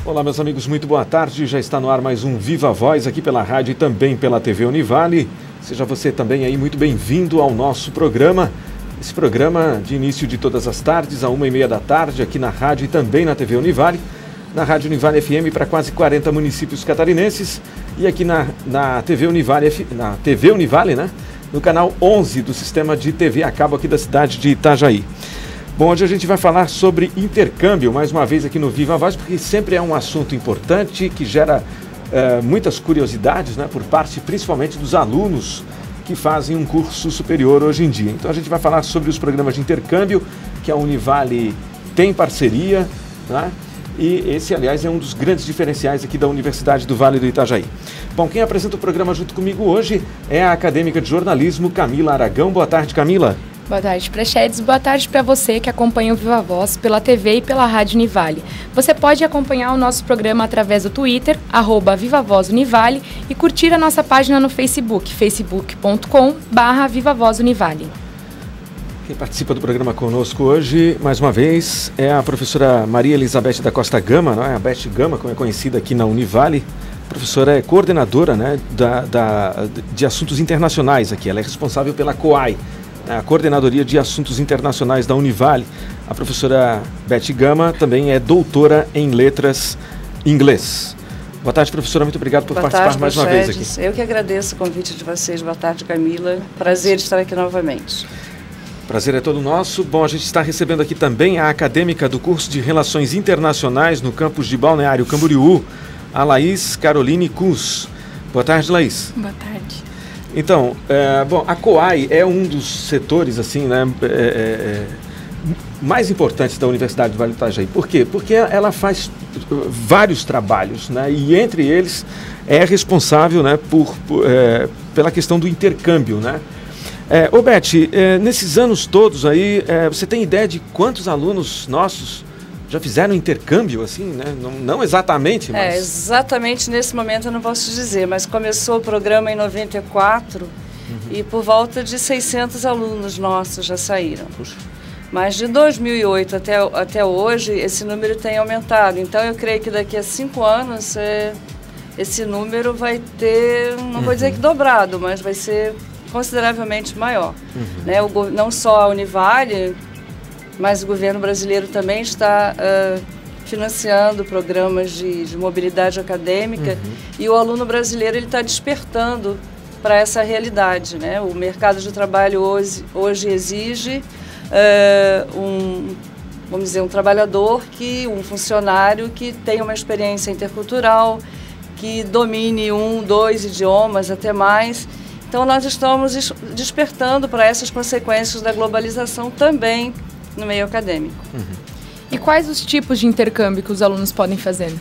Olá, meus amigos, muito boa tarde. Já está no ar mais um Viva Voz aqui pela rádio e também pela TV Univale. Seja você também aí muito bem-vindo ao nosso programa. Esse programa de início de todas as tardes, às 1h30 da tarde, aqui na rádio e também na TV Univale. Na Rádio Univale FM para quase 40 municípios catarinenses e aqui na TV Univale, né? No canal 11 do sistema de TV a cabo aqui da cidade de Itajaí. Bom, hoje a gente vai falar sobre intercâmbio, mais uma vez aqui no Viva Voz, porque sempre é um assunto importante que gera muitas curiosidades, né, por parte principalmente dos alunos que fazem um curso superior hoje em dia. Então a gente vai falar sobre os programas de intercâmbio que a Univale tem parceria, né? E esse, aliás, é um dos grandes diferenciais aqui da Universidade do Vale do Itajaí. Bom, quem apresenta o programa junto comigo hoje é a acadêmica de jornalismo Camila Aragão. Boa tarde, Camila. Boa tarde, Praxedes. Boa tarde para você que acompanha o Viva Voz pela TV e pela Rádio Univale. Você pode acompanhar o nosso programa através do Twitter, @VivaVozUnivale, e curtir a nossa página no Facebook, facebook.com/VivaVozUnivale. Quem participa do programa conosco hoje, mais uma vez, é a professora Maria Elizabeth da Costa Gama, não é? A Beth Gama, como é conhecida aqui na Univale. A professora é coordenadora, né, de assuntos internacionais aqui. Ela é responsável pela COAI, a Coordenadoria de Assuntos Internacionais da Univale. A professora Beth Gama também é doutora em Letras Inglês. Boa tarde, professora. Muito obrigado por participar mais uma vez aqui. Eu que agradeço o convite de vocês. Boa tarde, Camila. Prazer estar aqui novamente. Prazer é todo nosso. Bom, a gente está recebendo aqui também a acadêmica do curso de Relações Internacionais no campus de Balneário Camboriú, a Laís Caroline Cus. Boa tarde, Laís. Boa tarde. Então, bom, a COAI é um dos setores, assim, né, mais importantes da Universidade do Vale do Itajaí. Por quê? Porque ela faz vários trabalhos, né, e entre eles é responsável, né, pela questão do intercâmbio, né. Ô Beth, nesses anos todos aí, você tem ideia de quantos alunos nossos já fizeram intercâmbio, assim, né? Não exatamente, mas... Exatamente nesse momento eu não posso dizer, mas começou o programa em 94 e por volta de 600 alunos nossos já saíram. Puxa. Mas de 2008 até hoje, esse número tem aumentado. Então eu creio que daqui a 5 anos esse número vai ter, não vou dizer que dobrado, mas vai ser consideravelmente maior. Né? Não só a Univale, mas o governo brasileiro também está financiando programas de mobilidade acadêmica e o aluno brasileiro está despertando para essa realidade. Né? O mercado de trabalho hoje exige vamos dizer, um trabalhador, um funcionário que tenha uma experiência intercultural, que domine 1, 2 idiomas, até mais. Então nós estamos despertando para essas consequências da globalização também no meio acadêmico. E quais os tipos de intercâmbio que os alunos podem fazer?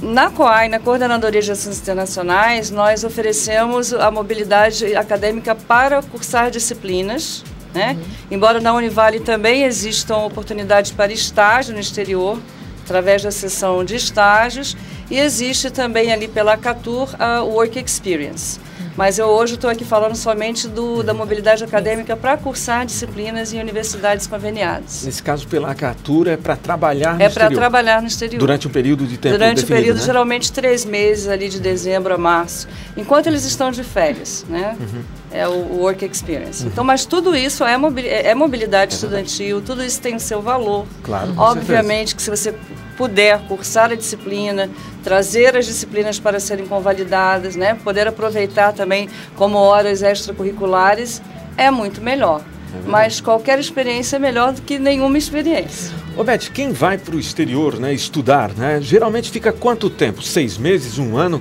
Na COAI, na Coordenadoria de Assuntos Internacionais, nós oferecemos a mobilidade acadêmica para cursar disciplinas, né? Embora na Univale também existam oportunidades para estágio no exterior, através da seção de estágios, e existe também ali pela Catur a Work Experience. Mas eu hoje estou aqui falando somente da mobilidade acadêmica para cursar disciplinas em universidades conveniadas. Nesse caso, pela Catur, é para trabalhar no exterior? É para trabalhar no exterior. Durante um período de tempo Durante definido, um período, né? geralmente 3 meses, ali de dezembro a março, enquanto eles estão de férias, né? É o Work Experience. Então, mas tudo isso é mobilidade estudantil, tudo isso tem o seu valor. Claro, com obviamente que se você puder cursar a disciplina, trazer as disciplinas para serem convalidadas, né? Poder aproveitar também como horas extracurriculares, é muito melhor. Mas qualquer experiência é melhor do que nenhuma experiência. Ô Beth, quem vai para o exterior, né, estudar, né, geralmente fica quanto tempo? 6 meses, 1 ano?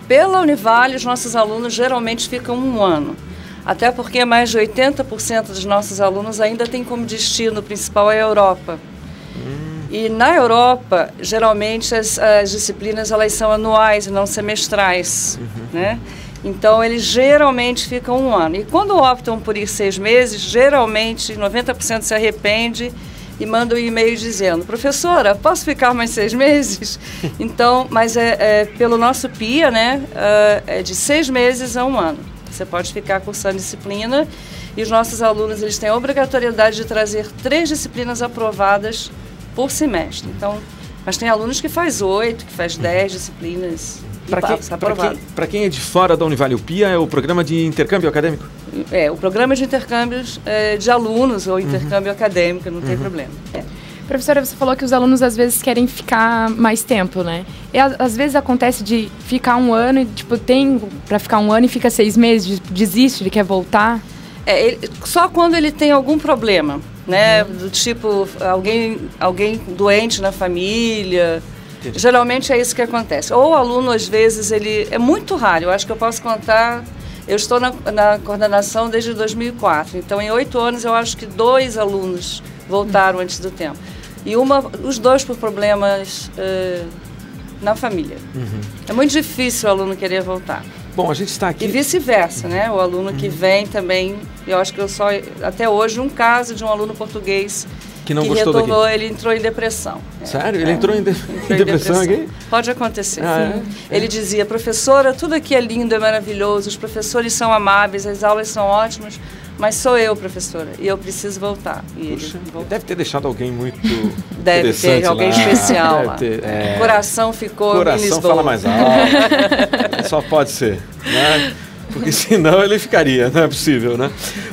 Pela Univale, os nossos alunos geralmente ficam 1 ano. Até porque mais de 80% dos nossos alunos ainda têm como destino principal a Europa. E na Europa, geralmente as disciplinas elas são anuais e não semestrais, né? Então eles geralmente ficam 1 ano. E quando optam por ir 6 meses, geralmente 90% se arrepende e manda um e-mail dizendo: professora, posso ficar mais 6 meses? Então, mas pelo nosso PIA, né, é de 6 meses a 1 ano. Você pode ficar cursando disciplina E os nossos alunos, eles têm a obrigatoriedade de trazer 3 disciplinas aprovadas por semestre. Então, mas tem alunos que faz 8, que faz 10 disciplinas. Para quem é de fora da Univale, o PIA é o Programa de Intercâmbio Acadêmico? É, o Programa de Intercâmbios de Alunos ou Intercâmbio Acadêmico, não tem problema. Professora, você falou que os alunos às vezes querem ficar mais tempo, né? E às vezes acontece de ficar um ano e, tipo, tem para ficar um ano e fica 6 meses, desiste, ele quer voltar? Só quando ele tem algum problema, né? Do tipo, alguém doente na família. Entendi. Geralmente é isso que acontece. Ou o aluno, às vezes, ele... É muito raro, eu acho que eu posso contar... Eu estou na coordenação desde 2004, então em 8 anos eu acho que 2 alunos voltaram antes do tempo. E os 2 por problemas na família. É muito difícil o aluno querer voltar. Bom, a gente está aqui... E vice-versa, né? O aluno que vem também, eu acho que até hoje, um caso de um aluno português que não gostou retornou, daqui. Ele entrou em depressão. Sério? Ele entrou em depressão aqui? Pode acontecer. Ele dizia, professora, tudo aqui é lindo, é maravilhoso, os professores são amáveis, as aulas são ótimas, mas sou eu, professora, e eu preciso voltar. E puxa, ele deve ter deixado alguém muito deve ter alguém lá. especial lá. Ter, o coração ficou coração em Lisboa. Fala mais alto. Só pode ser, né? Porque senão ele ficaria, não é possível, né?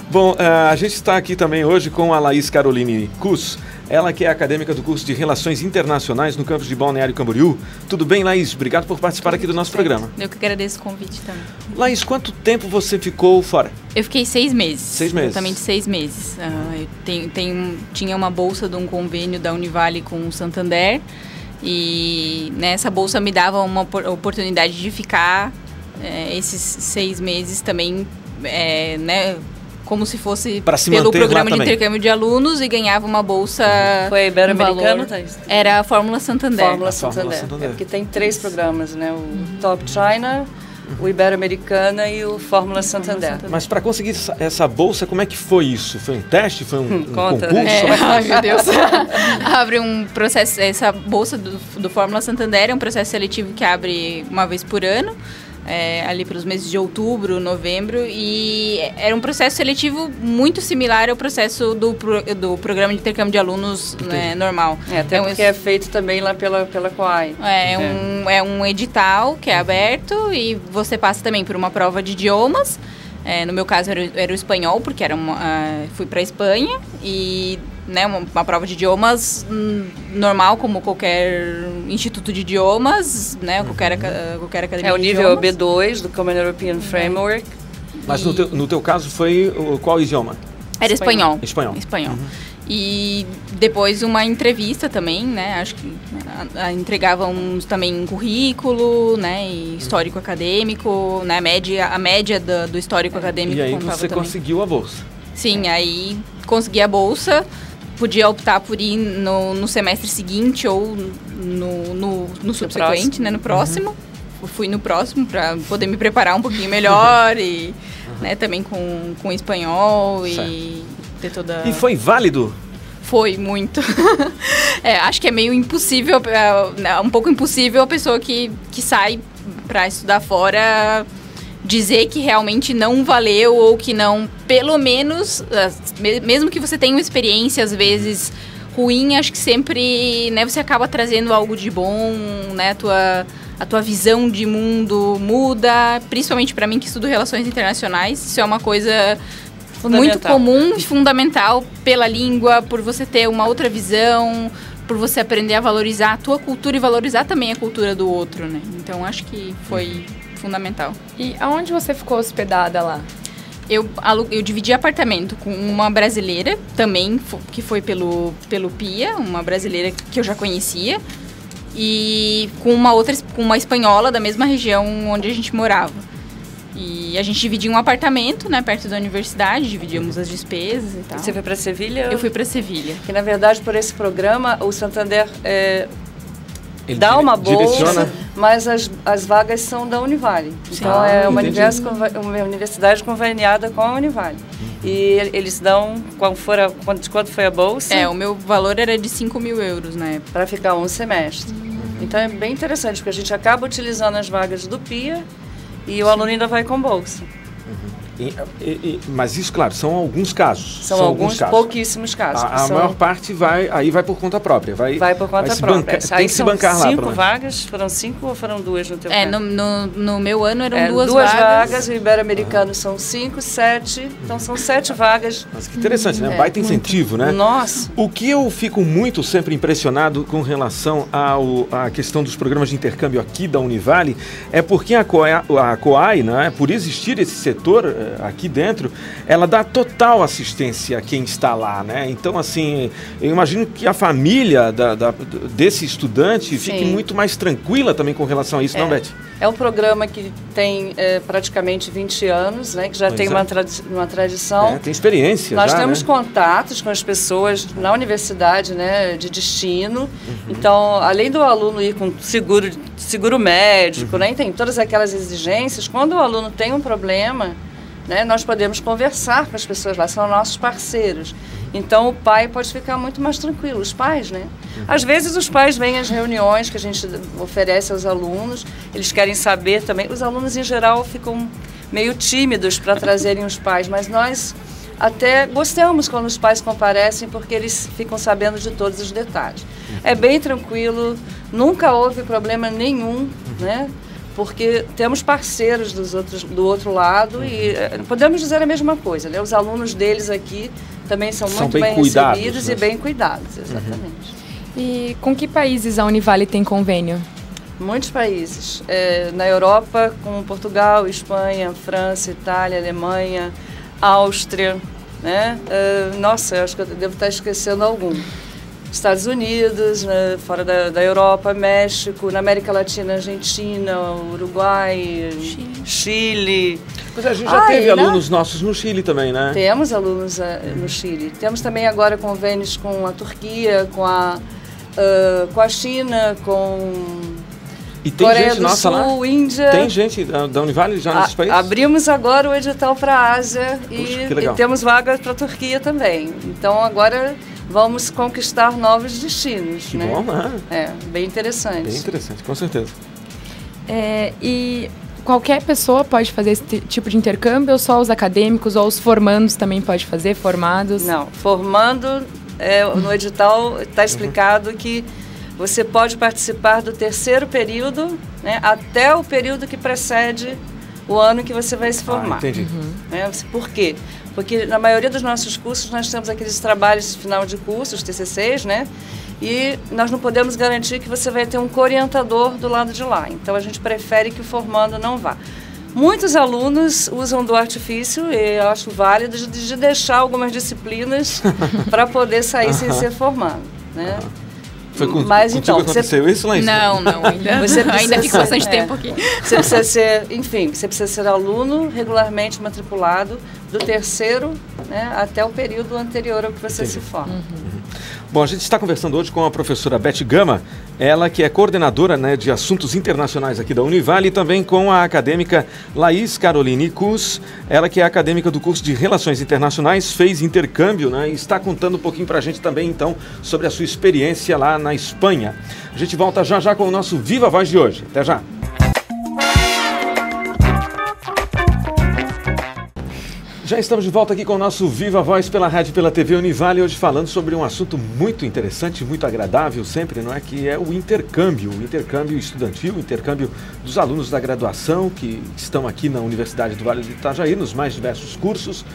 Bom, a gente está aqui também hoje com a Laís Caroline Kuss, ela que é acadêmica do curso de Relações Internacionais no campus de Balneário Camboriú. Tudo bem, Laís? Obrigado por participar aqui do nosso programa. Eu que agradeço o convite também. Laís, quanto tempo você ficou fora? Eu fiquei 6 meses. 6 meses? Exatamente 6 meses. Eu tinha uma bolsa de um convênio da Univale com o Santander e essa bolsa me dava uma oportunidade de ficar esses 6 meses também, como se fosse pelo programa de intercâmbio de alunos e ganhava uma bolsa. Foi a Ibero-Americana, Thaís? Era a Fórmula Santander. Fórmula Santander. Porque tem 3 programas, né? O Top China, o Ibero-Americana e o Fórmula Santander. Mas para conseguir essa bolsa, como é que foi isso? Foi um teste? Foi um concurso? Ai, meu Deus. Abre um processo, essa bolsa do Fórmula Santander é um processo seletivo que abre uma vez por ano. Ali para os meses de outubro, novembro, e era um processo seletivo muito similar ao processo do programa de intercâmbio de alunos normal. Até porque é feito também lá pela COAI. É um edital que é aberto e você passa também por uma prova de idiomas. No meu caso era o espanhol, porque fui para a Espanha, e uma prova de idiomas normal, como qualquer instituto de idiomas, qualquer academia. É o nível B2 do Common European Framework. Mas no teu caso foi qual idioma? Era espanhol. Espanhol. E depois uma entrevista também, acho que entregávamos também um currículo, e histórico acadêmico, a média do histórico acadêmico. E aí você conseguiu a bolsa? Sim, aí consegui a bolsa, podia optar por ir no semestre seguinte ou no subsequente, no próximo. Fui no próximo para poder me preparar um pouquinho melhor e também com espanhol e ter toda... E foi válido? Foi, muito. Acho que é meio impossível, um pouco impossível a pessoa que sai para estudar fora dizer que realmente não valeu ou que não, pelo menos, mesmo que você tenha uma experiência às vezes ruim, acho que sempre você acaba trazendo algo de bom, a tua visão de mundo muda, principalmente para mim que estudo relações internacionais, isso é uma coisa muito comum e fundamental pela língua, por você ter uma outra visão, por você aprender a valorizar a tua cultura e valorizar também a cultura do outro, Então acho que foi fundamental. E aonde você ficou hospedada lá? Eu dividi apartamento com uma brasileira também, que foi pelo PIA, uma brasileira que eu já conhecia, e com uma espanhola da mesma região onde a gente morava. E a gente dividia um apartamento, perto da universidade, dividíamos as despesas e tal. Você foi para Sevilha? Eu fui para Sevilha. Que na verdade, por esse programa, o Santander dá uma bolsa, mas as vagas são da Univale. Então é uma universidade conveniada com a Univale. E eles dão, quanto foi a bolsa? O meu valor era de 5 mil euros na época. Para ficar um semestre. Então é bem interessante, porque a gente acaba utilizando as vagas do PIA e o aluno ainda vai com bolsa. Mas isso, claro, são alguns casos. São alguns casos. Pouquíssimos casos. A maior parte vai por conta própria. Vai por conta própria. Tem que se bancar lá. 5 vagas, foram 5 ou foram 2 no teu caso? No meu ano eram 2 vagas. O Ibero-Americano são 5, 7. Então são 7 vagas. Mas que interessante, né? Baita incentivo, né? Nossa! O que eu fico muito sempre impressionado com relação à questão dos programas de intercâmbio aqui da Univale é porque a COAI, né, por existir esse setor aqui dentro, ela dá total assistência a quem está lá, né? Então, assim, eu imagino que a família desse estudante fique muito mais tranquila também com relação a isso, não, Beth? É um programa que tem praticamente 20 anos, né? Que já tem uma tradição. Tem experiência. Nós temos contatos com as pessoas na universidade, né? De destino. Então, além do aluno ir com seguro médico, né? E tem todas aquelas exigências. Quando o aluno tem um problema, né, nós podemos conversar com as pessoas lá, são nossos parceiros. Então, o pai pode ficar muito mais tranquilo, os pais, né? Às vezes, os pais vêm às reuniões que a gente oferece aos alunos, eles querem saber também. Os alunos, em geral, ficam meio tímidos para trazerem os pais, mas nós até gostamos quando os pais comparecem, porque eles ficam sabendo de todos os detalhes. É bem tranquilo, nunca houve problema nenhum, né? Porque temos parceiros do outro lado e podemos dizer a mesma coisa, né? Os alunos deles aqui também são muito bem recebidos, né? E bem cuidados, exatamente. E com que países a Univale tem convênio? Muitos países. Na Europa, com Portugal, Espanha, França, Itália, Alemanha, Áustria, né? Nossa, eu acho que eu devo estar esquecendo algum. Estados Unidos, né, fora da Europa, México, na América Latina, Argentina, Uruguai, Chile. Mas a gente já teve alunos nossos no Chile também, né? Temos alunos no Chile. Temos também agora convênios com a Turquia, com a China, com e tem Coreia gente do nossa Sul, lá? Índia. Tem gente da Univale já nesses países? Abrimos agora o edital para a Ásia. Puxa, e temos vagas para a Turquia também. Então agora vamos conquistar novos destinos. Que né? bom, né? Bem interessante. Bem interessante, com certeza. E qualquer pessoa pode fazer esse tipo de intercâmbio ou só os acadêmicos ou os formandos também pode fazer, formados? Não, formando, no edital está explicado que você pode participar do terceiro período, né, até o período que precede o ano que você vai se formar. Entendi. Por quê? Porque na maioria dos nossos cursos nós temos aqueles trabalhos final de curso, os TCCs, né? E nós não podemos garantir que você vai ter um co-orientador do lado de lá. Então a gente prefere que o formando não vá. Muitos alunos usam do artifício, e eu acho válido, de deixar algumas disciplinas para poder sair sem ser formado, né? Mas então, aconteceu isso, Laís? Não, ainda fica bastante tempo aqui. Você precisa ser, você precisa ser aluno regularmente matriculado do terceiro, né, até o período anterior ao que você se forma. Bom, a gente está conversando hoje com a professora Beth Gama, ela que é coordenadora, né, de assuntos internacionais aqui da Univale, e também com a acadêmica Laís Caroline Cus, ela que é acadêmica do curso de Relações Internacionais, fez intercâmbio, né, e está contando um pouquinho para a gente também, então, sobre a sua experiência lá na Espanha. A gente volta já com o nosso Viva Voz de hoje. Até já! Já estamos de volta aqui com o nosso Viva Voz pela rádio e pela TV Univale, hoje falando sobre um assunto muito interessante, muito agradável sempre, não é? Que é o intercâmbio estudantil, o intercâmbio dos alunos da graduação que estão aqui na Universidade do Vale do Itajaí, nos mais diversos cursos,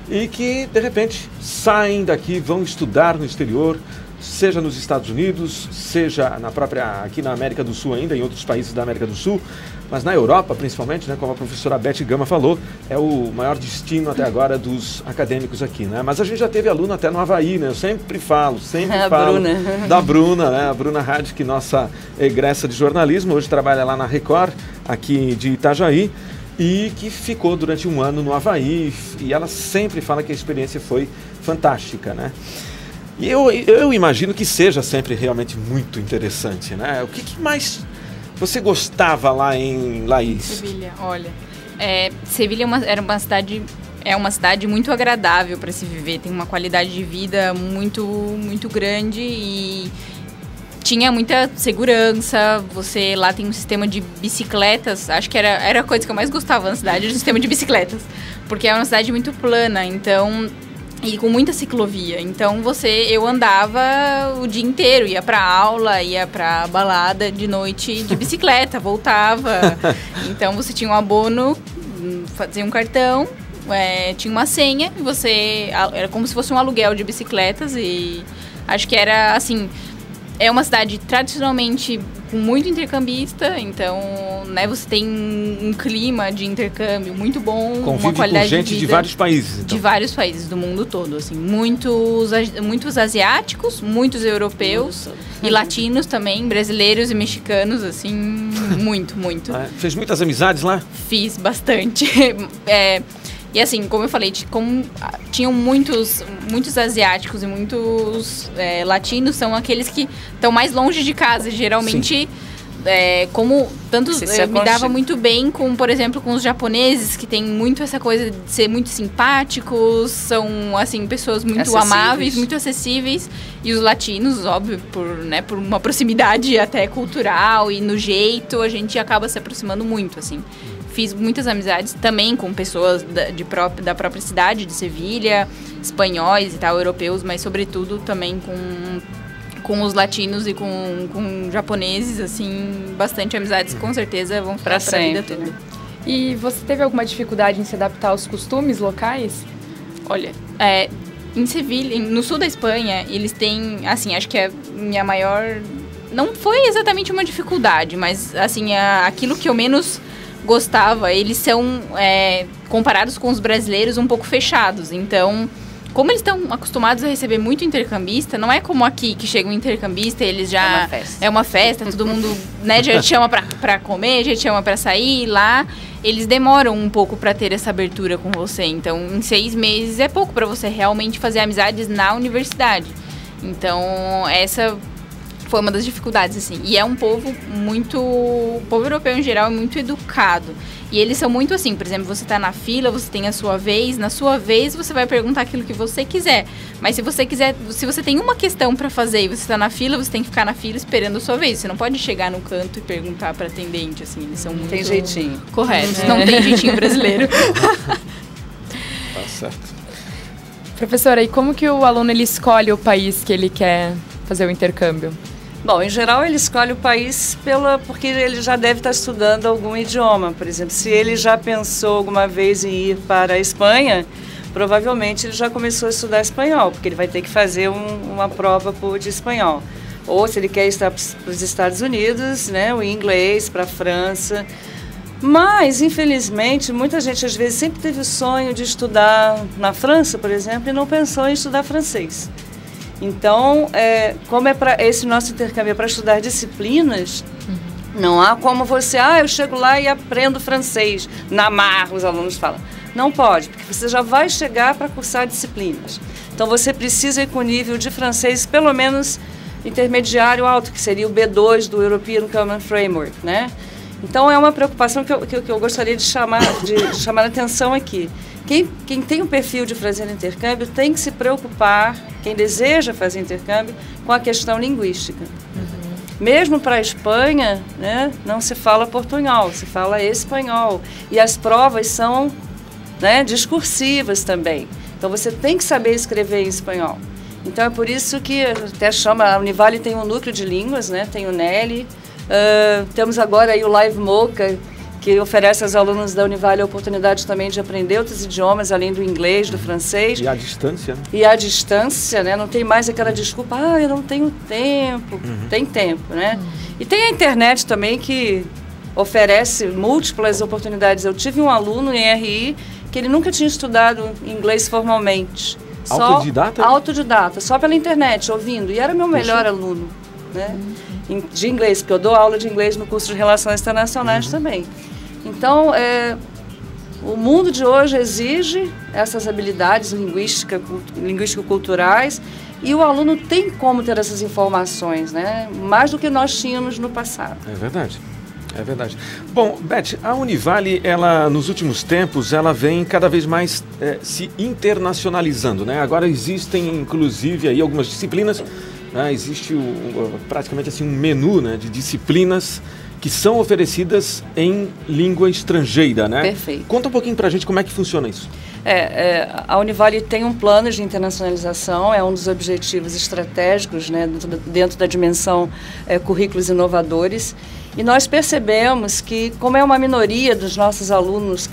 e que, de repente, saem daqui, vão estudar no exterior, seja nos Estados Unidos, seja aqui na América do Sul ainda, em outros países da América do Sul, mas na Europa, principalmente, né, como a professora Beth Gama falou, é o maior destino até agora dos acadêmicos aqui, né? Mas a gente já teve aluno até no Havaí, né? Eu sempre falo Bruna. Da Bruna, né? A Bruna Rádio, que nossa egressa de jornalismo, hoje trabalha lá na Record, aqui de Itajaí, e que ficou durante um ano no Havaí, e ela sempre fala que a experiência foi fantástica, né? E eu imagino que seja sempre realmente muito interessante, né? O que mais você gostava lá em Laís? Sevilha, olha, Sevilha é uma cidade muito agradável para se viver, tem uma qualidade de vida muito, muito grande e tinha muita segurança, você lá tem um sistema de bicicletas, acho que era a coisa que eu mais gostava na cidade, o sistema de bicicletas, porque é uma cidade muito plana, então, e com muita ciclovia, então eu andava o dia inteiro, ia pra aula, ia pra balada de noite de bicicleta, voltava, então você tinha um abono, fazia um cartão, tinha uma senha, e era como se fosse um aluguel de bicicletas, e acho que era assim... É uma cidade tradicionalmente com muito intercambista, então, né, você tem um clima de intercâmbio muito bom, convive uma qualidade com gente de vida de vários países, então. De vários países do mundo todo, assim, muitos asiáticos, muitos europeus e latinos também, brasileiros e mexicanos, assim, muito. Fez muitas amizades lá? Fiz bastante. E assim, como eu falei, tinham muitos asiáticos e muitos latinos, são aqueles que estão mais longe de casa, geralmente, me dava muito bem com, por exemplo, com os japoneses, que tem muito essa coisa de ser muito simpáticos, são, assim, pessoas muito amáveis, muito acessíveis, e os latinos, óbvio, por uma proximidade até cultural e no jeito, a gente acaba se aproximando muito, assim. Fiz muitas amizades também com pessoas da própria cidade, de Sevilha, espanhóis e tal, europeus, mas sobretudo também com os latinos e com japoneses, assim, bastante amizades, com certeza vão ficar pra vida toda. Né? E você teve alguma dificuldade em se adaptar aos costumes locais? Olha, em Sevilha, no sul da Espanha, eles têm, assim, acho que a minha maior... Não foi exatamente uma dificuldade, mas, assim, aquilo que eu menos... gostava, eles são, comparados com os brasileiros, um pouco fechados. Então, como eles estão acostumados a receber muito intercambista, não é como aqui, que chega um intercambista e eles já... É uma festa, todo mundo, né, já te chama pra comer, já te chama pra sair. Lá, eles demoram um pouco pra ter essa abertura com você. Então, em 6 meses é pouco pra você realmente fazer amizades na universidade. Então, essa... foi uma das dificuldades, assim. E é um povo muito... O povo europeu, em geral, é muito educado. E eles são muito assim, por exemplo, você tá na fila, você tem a sua vez, na sua vez você vai perguntar aquilo que você quiser. Mas se você tem uma questão pra fazer e você tá na fila, você tem que ficar na fila esperando a sua vez. Você não pode chegar no canto e perguntar pra atendente, assim. Eles são muito... Tem jeitinho. Corretos. Não tem jeitinho brasileiro. Tá certo. Professora, e como que o aluno ele escolhe o país que ele quer fazer o intercâmbio? Bom, em geral ele escolhe o país porque ele já deve estar estudando algum idioma. Por exemplo, se ele já pensou alguma vez em ir para a Espanha, provavelmente ele já começou a estudar espanhol, porque ele vai ter que fazer uma prova de espanhol. Ou se ele quer estar para os Estados Unidos, né, o inglês, para a França. Mas, infelizmente, muita gente às vezes sempre teve o sonho de estudar na França, por exemplo, e não pensou em estudar francês. Então, como esse nosso intercâmbio é para estudar disciplinas, não há como você, eu chego lá e aprendo francês, na marra, os alunos falam. Não pode, porque você já vai chegar para cursar disciplinas. Então, você precisa ir com o nível de francês, pelo menos intermediário alto, que seria o B2 do European Common Framework, né? Então, é uma preocupação que eu gostaria de chamar a atenção aqui. Quem tem um perfil de fazer intercâmbio tem que se preocupar, quem deseja fazer intercâmbio, com a questão linguística. Mesmo para a Espanha, né, não se fala portunhol, se fala espanhol. E as provas são, né, discursivas também. Então você tem que saber escrever em espanhol. Então é por isso que até a Univale tem um núcleo de línguas, né, tem o NELI. Temos agora aí o Live Mocha, que oferece aos alunos da Univale a oportunidade também de aprender outros idiomas, além do inglês, do francês. E à distância, né? E à distância, né? Não tem mais aquela desculpa, eu não tenho tempo. Tem tempo, né? E tem a internet também, que oferece múltiplas oportunidades. Eu tive um aluno em RI que ele nunca tinha estudado inglês formalmente. Autodidata? Autodidata, só pela internet, ouvindo. E era meu melhor aluno, né? De inglês, porque eu dou aula de inglês no curso de Relações Internacionais também. Então, o mundo de hoje exige essas habilidades linguístico-culturais, e o aluno tem como ter essas informações, né? Mais do que nós tínhamos no passado. É verdade. É verdade. Bom, Beth, a Univale, nos últimos tempos, ela vem cada vez mais se internacionalizando, né? Agora existem, inclusive, aí algumas disciplinas né, existe praticamente assim, um menu, né, de disciplinas que são oferecidas em língua estrangeira, né? Perfeito. Conta um pouquinho para a gente como é que funciona isso. A Univale tem um plano de internacionalização, é um dos objetivos estratégicos, né, dentro da dimensão currículos inovadores. E nós percebemos que, como é uma minoria dos nossos alunos,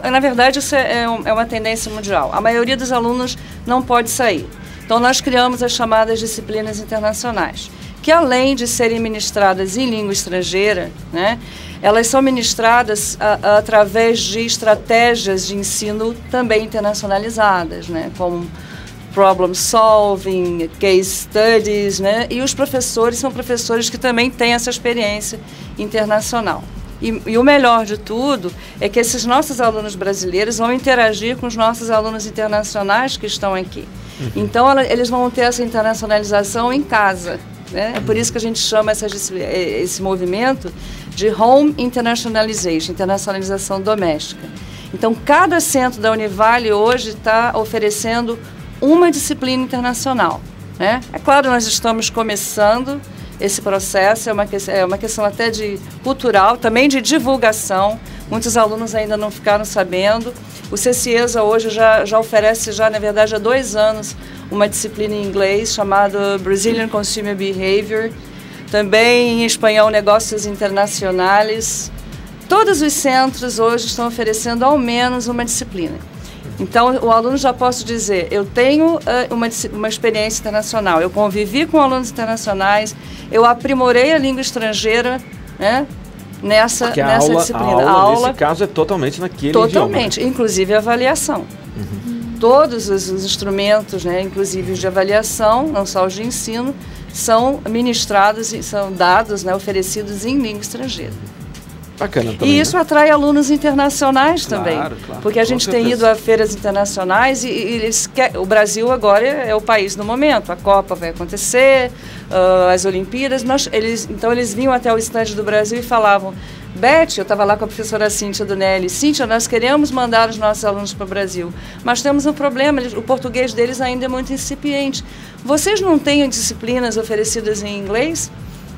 na verdade isso é uma tendência mundial, a maioria dos alunos não pode sair. Então nós criamos as chamadas disciplinas internacionais, que além de serem ministradas em língua estrangeira, né, elas são ministradas através de estratégias de ensino também internacionalizadas, né, como problem solving, case studies, né, e os professores são professores que também têm essa experiência internacional. E o melhor de tudo é que esses nossos alunos brasileiros vão interagir com os nossos alunos internacionais que estão aqui. Então eles vão ter essa internacionalização em casa. Né? É por isso que a gente chama esse movimento de Home Internationalization, internacionalização doméstica. Então, cada centro da Univale hoje está oferecendo uma disciplina internacional. Né? É claro, nós estamos começando esse processo, é uma questão até de cultural, também de divulgação. Muitos alunos ainda não ficaram sabendo. O CCIESA hoje já oferece, na verdade, há 2 anos, uma disciplina em inglês chamada Brazilian Consumer Behavior, também em espanhol Negócios Internacionais. Todos os centros hoje estão oferecendo ao menos uma disciplina. Então, o aluno já posso dizer, eu tenho uma experiência internacional, eu convivi com alunos internacionais, eu aprimorei a língua estrangeira, né, nessa disciplina. A aula, nesse caso, é totalmente naquele idioma. Totalmente, inclusive a avaliação. Todos os instrumentos, né, inclusive os de avaliação, não só os de ensino, são ministrados e são dados, né, oferecidos em língua estrangeira. Bacana também, e isso atrai alunos internacionais também, claro, porque a gente tem ido a feiras internacionais e o Brasil agora é o país do momento, a Copa vai acontecer, as Olimpíadas, então eles vinham até o estande do Brasil e falavam, Beth, eu estava lá com a professora Cíntia Dunelli, Cíntia, nós queremos mandar os nossos alunos para o Brasil, mas temos um problema, o português deles ainda é muito incipiente. Vocês não têm disciplinas oferecidas em inglês?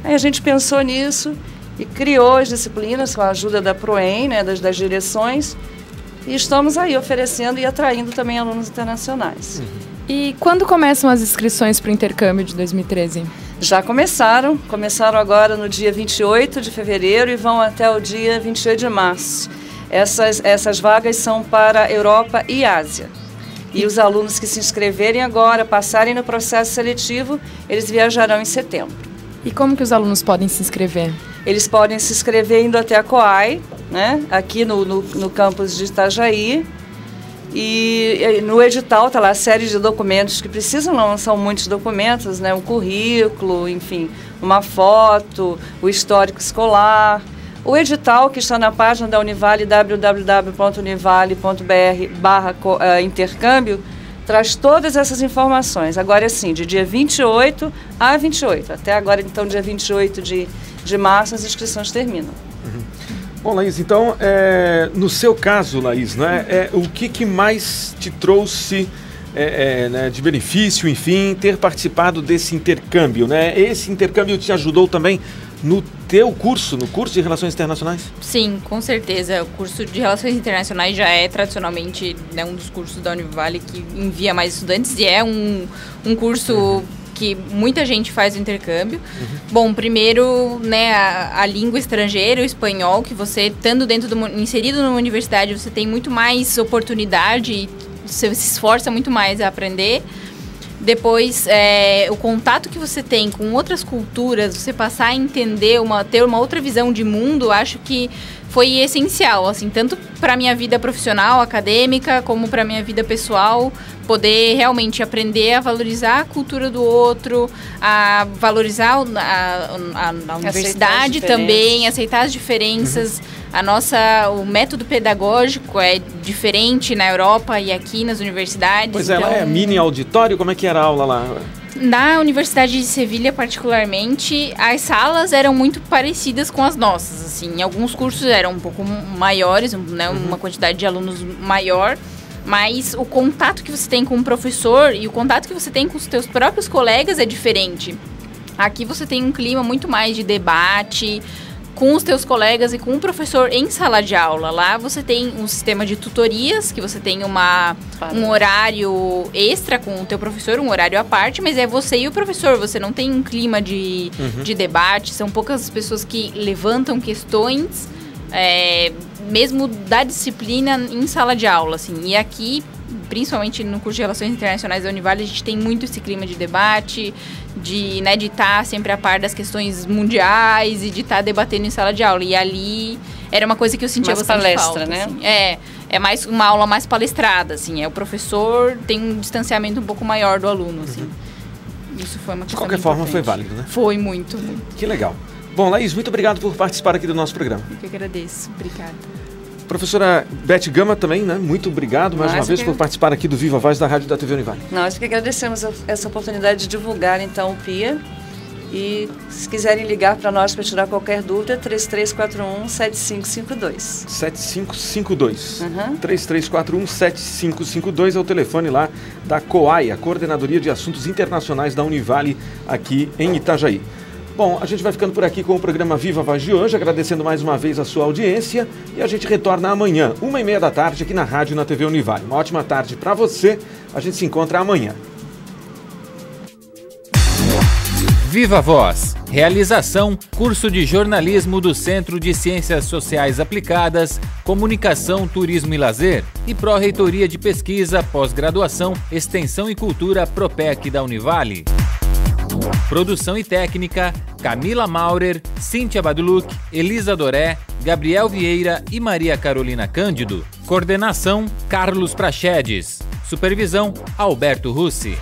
Aí a gente pensou nisso e criou as disciplinas com a ajuda da PROEM, né, das direções, e estamos aí oferecendo e atraindo também alunos internacionais. E quando começam as inscrições para o intercâmbio de 2013? Já começaram agora no dia 28 de fevereiro e vão até o dia 28 de março. Essas vagas são para Europa e Ásia. E os alunos que se inscreverem agora, passarem no processo seletivo, eles viajarão em setembro. E como que os alunos podem se inscrever? Eles podem se inscrever indo até a COAI, né, aqui no campus de Itajaí. E no edital está lá a série de documentos que precisam, não são muitos documentos, né, um currículo, enfim, uma foto, o histórico escolar. O edital que está na página da Univale, www.univale.br/intercâmbio, traz todas essas informações. Agora sim, de dia 28 a 28. Até agora, então, dia 28 de março, as inscrições terminam. Bom, Laís, então, no seu caso, Laís, né, o que mais te trouxe né, de benefício, enfim, ter participado desse intercâmbio, né? Esse intercâmbio te ajudou também no teu curso, no curso de Relações Internacionais? Sim, com certeza. O curso de Relações Internacionais já é tradicionalmente, né, um dos cursos da Univale que envia mais estudantes e é um curso que muita gente faz o intercâmbio. Bom, primeiro, né, a língua estrangeira, o espanhol, que você, estando inserido numa universidade, você tem muito mais oportunidade, você se esforça muito mais a aprender. Depois, o contato que você tem com outras culturas, você passar a entender, ter uma outra visão de mundo, acho que foi essencial, assim, tanto para a minha vida profissional, acadêmica, como para a minha vida pessoal, poder realmente aprender a valorizar a cultura do outro, a valorizar a universidade também, aceitar as diferenças. O método pedagógico é diferente na Europa e aqui nas universidades. Pois é, lá é mini auditório, como é que era a aula lá? Na Universidade de Sevilha, particularmente, as salas eram muito parecidas com as nossas, assim. Alguns cursos eram um pouco maiores, né, uma quantidade de alunos maior, mas o contato que você tem com o professor e o contato que você tem com os teus próprios colegas é diferente. Aqui você tem um clima muito mais de debate com os teus colegas e com o professor em sala de aula. Lá você tem um sistema de tutorias, que você tem um horário extra com o teu professor, um horário à parte, mas é você e o professor, você não tem um clima de debate, são poucas pessoas que levantam questões, mesmo da disciplina em sala de aula, assim. E aqui, principalmente no curso de Relações Internacionais da Univale, a gente tem muito esse clima de debate, de estar sempre a par das questões mundiais e de estar debatendo em sala de aula. E ali era uma coisa que eu sentia bastante palestra, falta, né? Assim. É mais uma aula mais palestrada, assim. O professor tem um distanciamento um pouco maior do aluno, assim. Isso foi uma questão. De qualquer forma, foi válido, né? Foi muito, muito. Que legal. Bom, Laís, muito obrigado por participar aqui do nosso programa. Eu que agradeço. Obrigada. Professora Beth Gama também, né? Muito obrigado mais uma vez por participar aqui do Viva Voz da Rádio da TV Univale. Nós que agradecemos essa oportunidade de divulgar, então, o PIA. E se quiserem ligar para nós para tirar qualquer dúvida, 3341-7552. 7552. 3341-7552 é o telefone lá da COAI, a Coordenadoria de Assuntos Internacionais da Univale, aqui em Itajaí. Bom, a gente vai ficando por aqui com o programa Viva Voz de hoje, agradecendo mais uma vez a sua audiência, e a gente retorna amanhã, 1h30 da tarde, aqui na rádio e na TV Univale. Uma ótima tarde para você, a gente se encontra amanhã. Viva Voz, realização, curso de jornalismo do Centro de Ciências Sociais Aplicadas, Comunicação, Turismo e Lazer e Pró-Reitoria de Pesquisa, Pós-Graduação, Extensão e Cultura Propec da Univale. Produção e técnica, Camila Maurer, Cíntia Baduluc, Elisa Doré, Gabriel Vieira e Maria Carolina Cândido. Coordenação, Carlos Prachedes. Supervisão, Alberto Russi.